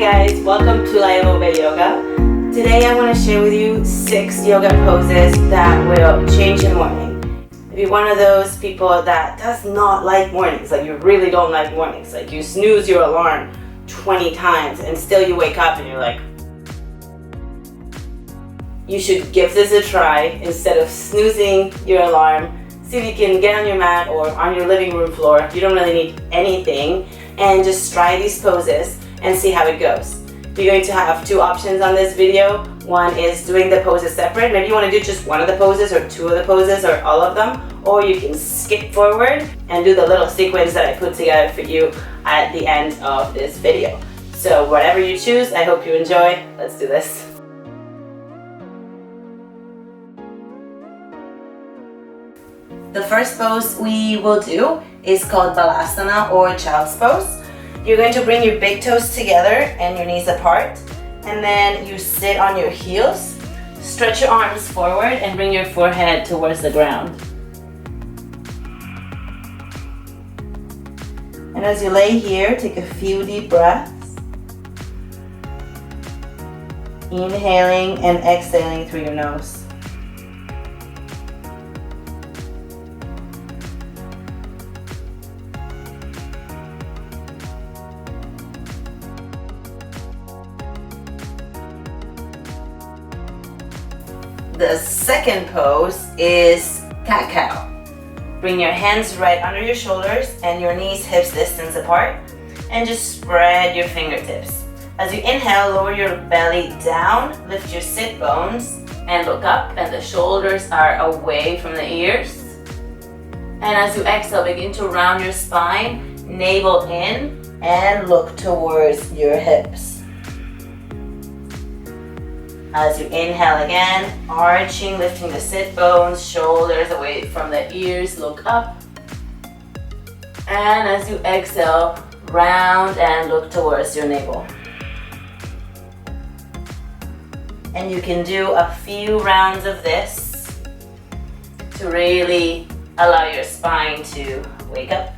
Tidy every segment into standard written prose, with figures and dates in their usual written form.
guys, welcome to Layova Yoga. Today I want to share with you 6 yoga poses that will change your morning. If you're one of those people that does not like mornings, like you really don't like mornings, like you snooze your alarm 20 times and still you wake up and you're like, you should give this a try instead of snoozing your alarm. See if you can get on your mat or on your living room floor. You don't really need anything, and just try these poses and see how it goes. You're going to have 2 options on this video. One is doing the poses separate. Maybe you want to do just one of the poses or 2 of the poses or all of them, or you can skip forward and do the little sequence that I put together for you at the end of this video. So whatever you choose, I hope you enjoy. Let's do this. The first pose we will do is called BALASANA or Child's Pose. You're going to bring your big toes together and your knees apart, and then you sit on your heels, stretch your arms forward and bring your forehead towards the ground. And as you lay here, take a few deep breaths, inhaling and exhaling through your nose. The second pose is cat-cow. Bring your hands right under your shoulders and your knees hips distance apart, and just spread your fingertips. As you inhale, lower your belly down, lift your sit bones and look up, and the shoulders are away from the ears. And as you exhale, begin to round your spine, navel in and look towards your hips. As you inhale again, arching, lifting the sit bones, shoulders away from the ears, look up. And as you exhale, round and look towards your navel. And you can do a few rounds of this to really allow your spine to wake up.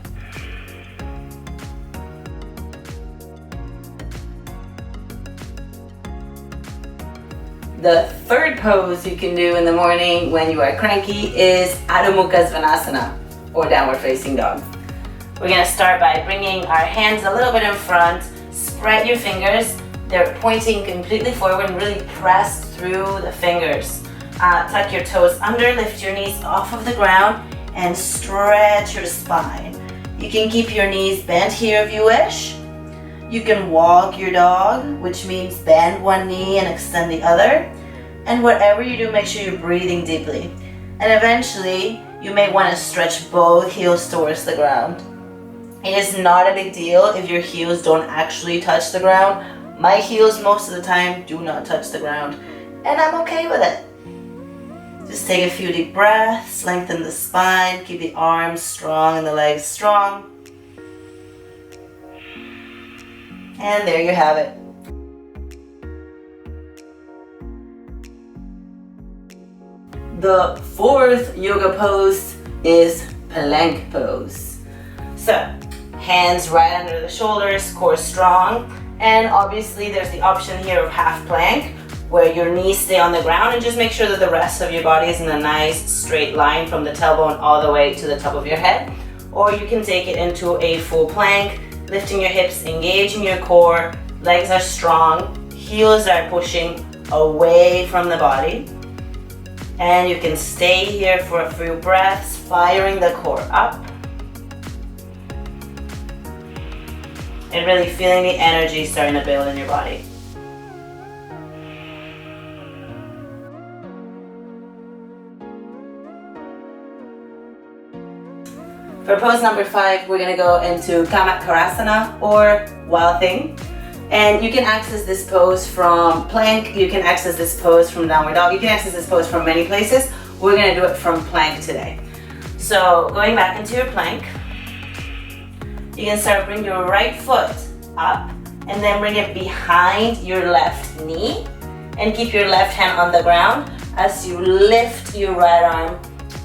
The third pose you can do in the morning when you are cranky is Adho Mukha Svanasana, or downward facing dog. We're going to start by bringing our hands a little bit in front, spread your fingers, they're pointing completely forward and really press through the fingers. Tuck your toes under, lift your knees off of the ground and stretch your spine. You can keep your knees bent here if you wish. You can walk your dog, which means bend one knee and extend the other. And whatever you do, make sure you're breathing deeply. And eventually, you may want to stretch both heels towards the ground. It is not a big deal if your heels don't actually touch the ground. My heels most of the time do not touch the ground, and I'm okay with it. Just take a few deep breaths, lengthen the spine, keep the arms strong and the legs strong. And there you have it. The fourth yoga pose is plank pose. So, hands right under the shoulders, core strong, and obviously there's the option here of half plank, where your knees stay on the ground, and just make sure that the rest of your body is in a nice straight line from the tailbone all the way to the top of your head. Or you can take it into a full plank, lifting your hips, engaging your core, legs are strong, heels are pushing away from the body. And you can stay here for a few breaths, firing the core up. And really feeling the energy starting to build in your body. For pose number 5, we're going to go into CAMATKARASANA or Wild Thing. And you can access this pose from plank, you can access this pose from downward dog, you can access this pose from many places. We're going to do it from plank today. So going back into your plank, you can start bring your right foot up and then bring it behind your left knee and keep your left hand on the ground as you lift your right arm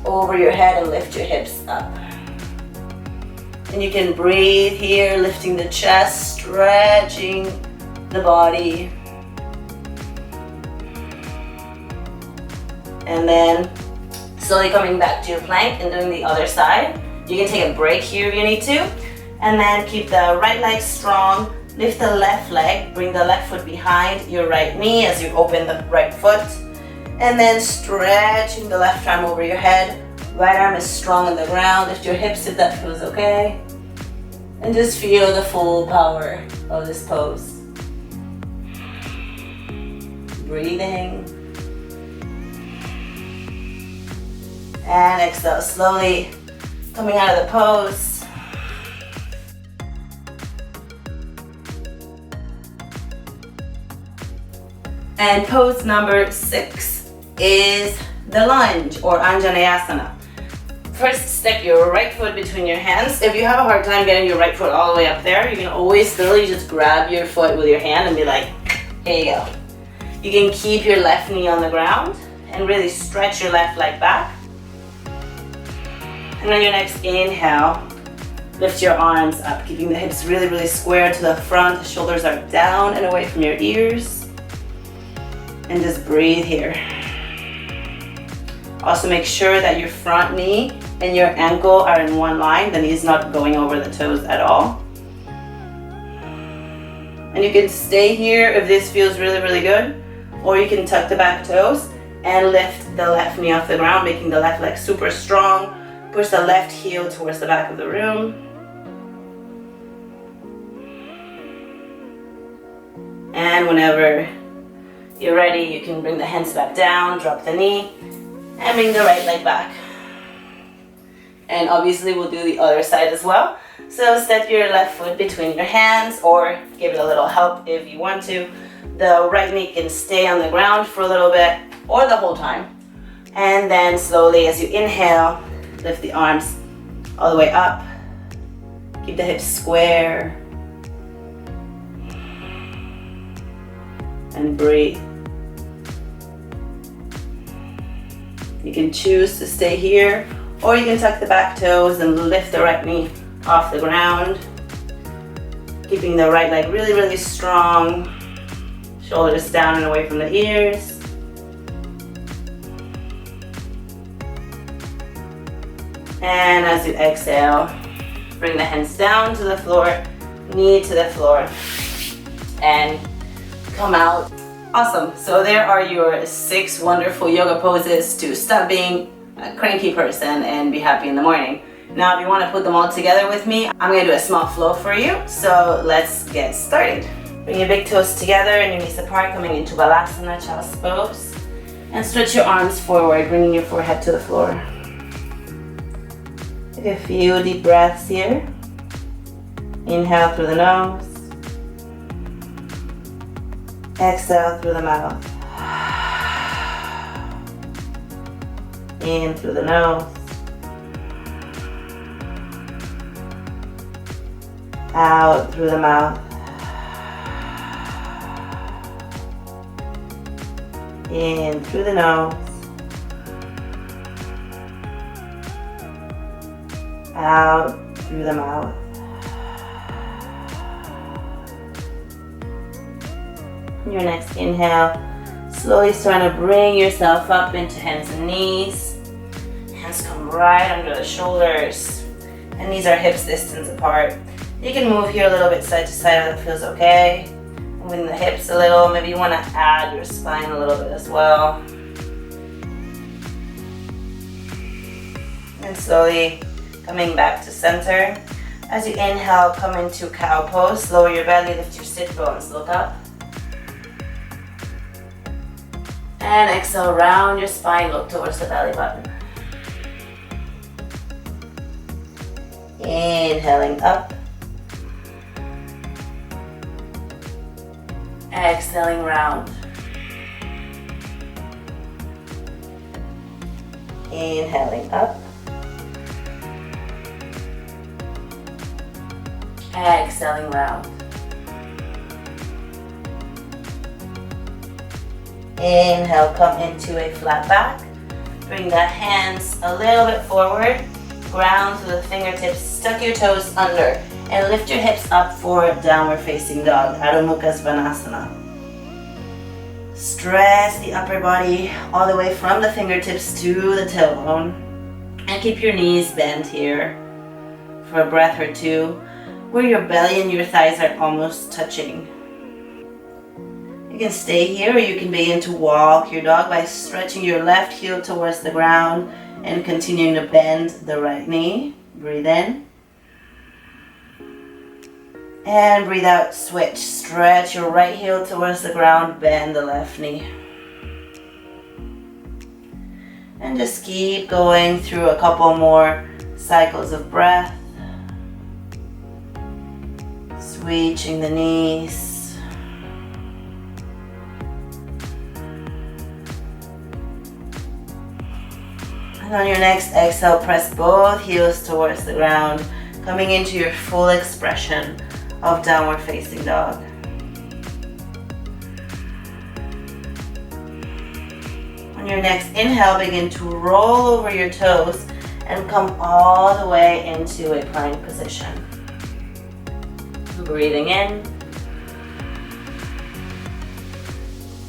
over your head and lift your hips up. And you can breathe here, lifting the chest, stretching the body. And then slowly coming back to your plank and doing the other side. You can take a break here if you need to. And then keep the right leg strong. Lift the left leg. Bring the left foot behind your right knee as you open the right foot. And then stretching the left arm over your head. Right arm is strong on the ground. Lift your hips if that feels okay. And just feel the full power of this pose. Breathing. And exhale, slowly coming out of the pose. And pose number 6 is the lunge or Anjaneyasana. First, step your right foot between your hands. If you have a hard time getting your right foot all the way up there, you can always literally just grab your foot with your hand and be like, here you go. You can keep your left knee on the ground and really stretch your left leg back. And on your next inhale, lift your arms up, keeping the hips really, really square to the front. The shoulders are down and away from your ears. And just breathe here. Also make sure that your front knee and your ankle are in one line. The knee is not going over the toes at all. And you can stay here if this feels really, really good. Or you can tuck the back toes and lift the left knee off the ground, making the left leg super strong. Push the left heel towards the back of the room. And whenever you're ready, you can bring the hands back down, drop the knee, and bring the right leg back. And obviously we'll do the other side as well. So step your left foot between your hands or give it a little help if you want to. The right knee can stay on the ground for a little bit or the whole time. And then slowly as you inhale, lift the arms all the way up. Keep the hips square. And breathe. You can choose to stay here, or you can tuck the back toes and lift the right knee off the ground. Keeping the right leg really, really strong. Shoulders down and away from the ears. And as you exhale, bring the hands down to the floor, knee to the floor, and come out. Awesome. So there are your 6 wonderful yoga poses to stop being a cranky person and be happy in the morning. Now, if you want to put them all together with me, I'm going to do a small flow for you. So let's get started. Bring your big toes together and your knees apart, coming into BALASANA, child's pose. And stretch your arms forward, bringing your forehead to the floor. Take a few deep breaths here. Inhale through the nose. Exhale through the mouth. In through the nose. Out through the mouth. In through the nose. Out through the mouth. Your next inhale, slowly starting to bring yourself up into hands and knees. Hands come right under the shoulders. And knees are hips distance apart. You can move here a little bit side to side if that feels okay. Moving the hips a little. Maybe you want to add your spine a little bit as well. And slowly coming back to center. As you inhale, come into cow pose. Lower your belly, lift your sit bones, look up. And exhale, round your spine, look towards the belly button. Inhaling up. Exhaling round. Inhaling up. Exhaling round. Inhale, come into a flat back. Bring the hands a little bit forward. Ground through the fingertips. Tuck your toes under. And lift your hips up for downward facing dog, Adho Mukha Svanasana. Stretch the upper body all the way from the fingertips to the tailbone. And keep your knees bent here for a breath or two, where your belly and your thighs are almost touching. You can stay here, or you can begin to walk your dog by stretching your left heel towards the ground and continuing to bend the right knee. Breathe in. And breathe out, switch. Stretch your right heel towards the ground, bend the left knee. And just keep going through a couple more cycles of breath. Switching the knees. And on your next exhale, press both heels towards the ground, coming into your full expression of downward facing dog. On your next inhale, begin to roll over your toes and come all the way into a plank position. Breathing in,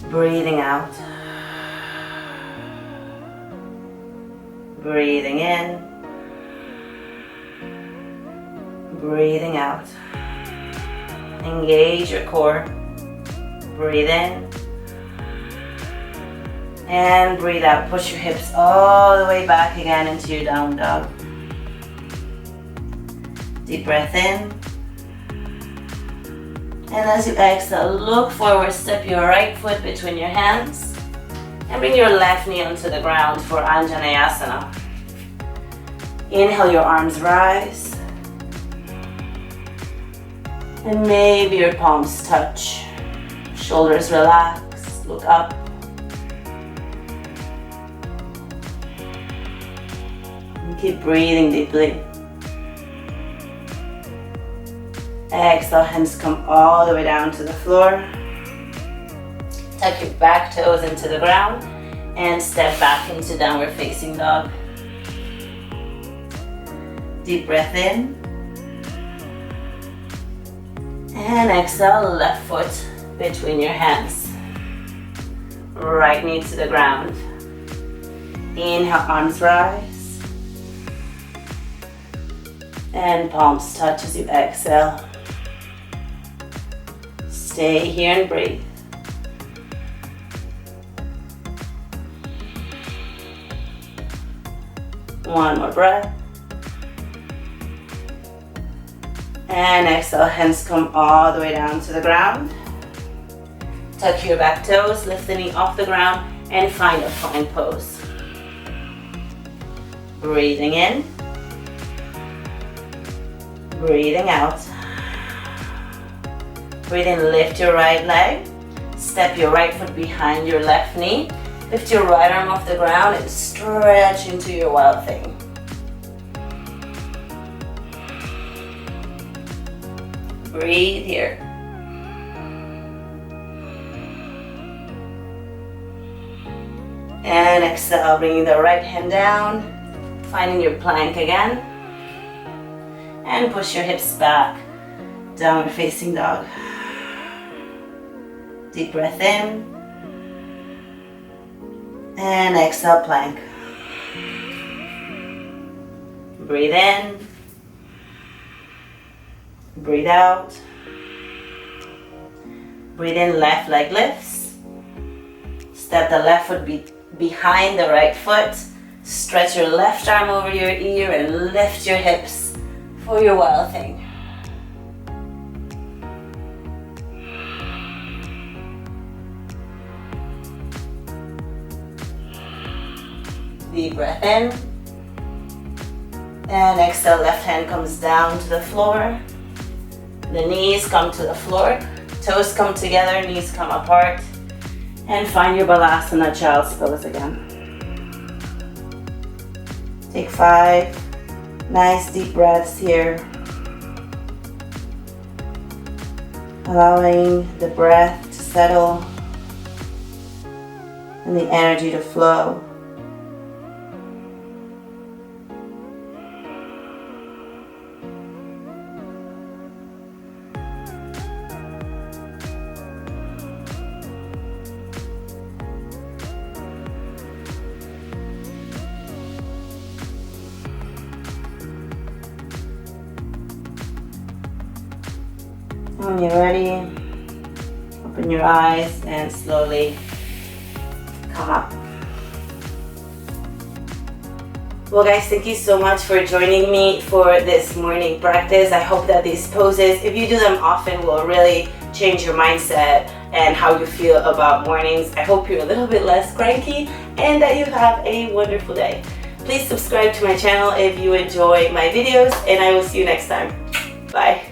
breathing out, breathing in, breathing out. Engage your core. Breathe in and breathe out. Push your hips all the way back again into your down dog. Deep breath in. And as you exhale, look forward, step your right foot between your hands and bring your left knee onto the ground for Anjaneyasana. Inhale, your arms rise. And maybe your palms touch. Shoulders relax, look up. And keep breathing deeply. Exhale, hands come all the way down to the floor. Tuck your back toes into the ground and step back into downward facing dog. Deep breath in. And exhale, left foot between your hands. Right knee to the ground. Inhale, arms rise. And palms touch as you exhale. Stay here and breathe. One more breath. And exhale, hands come all the way down to the ground. Tuck your back toes, lift the knee off the ground, and find a plank pose. Breathing in. Breathing out. Breathe in, lift your right leg. Step your right foot behind your left knee. Lift your right arm off the ground and stretch into your wild thing. Breathe here. And exhale, bringing the right hand down, finding your plank again. And push your hips back, downward facing dog. Deep breath in. And exhale, plank. Breathe in. Breathe out. Breathe in, left leg lifts. Step the left foot behind the right foot. Stretch your left arm over your ear and lift your hips for your wild thing. Deep breath in. And exhale, left hand comes down to the floor. The knees come to the floor. Toes come together, knees come apart. And find your Balasana, child's pose again. Take 5 nice deep breaths here. Allowing the breath to settle and the energy to flow. When you're ready, open your eyes and slowly come up. Well guys, thank you so much for joining me for this morning practice. I hope that these poses, if you do them often, will really change your mindset and how you feel about mornings. I hope you're a little bit less cranky and that you have a wonderful day. Please subscribe to my channel if you enjoy my videos, and I will see you next time. Bye.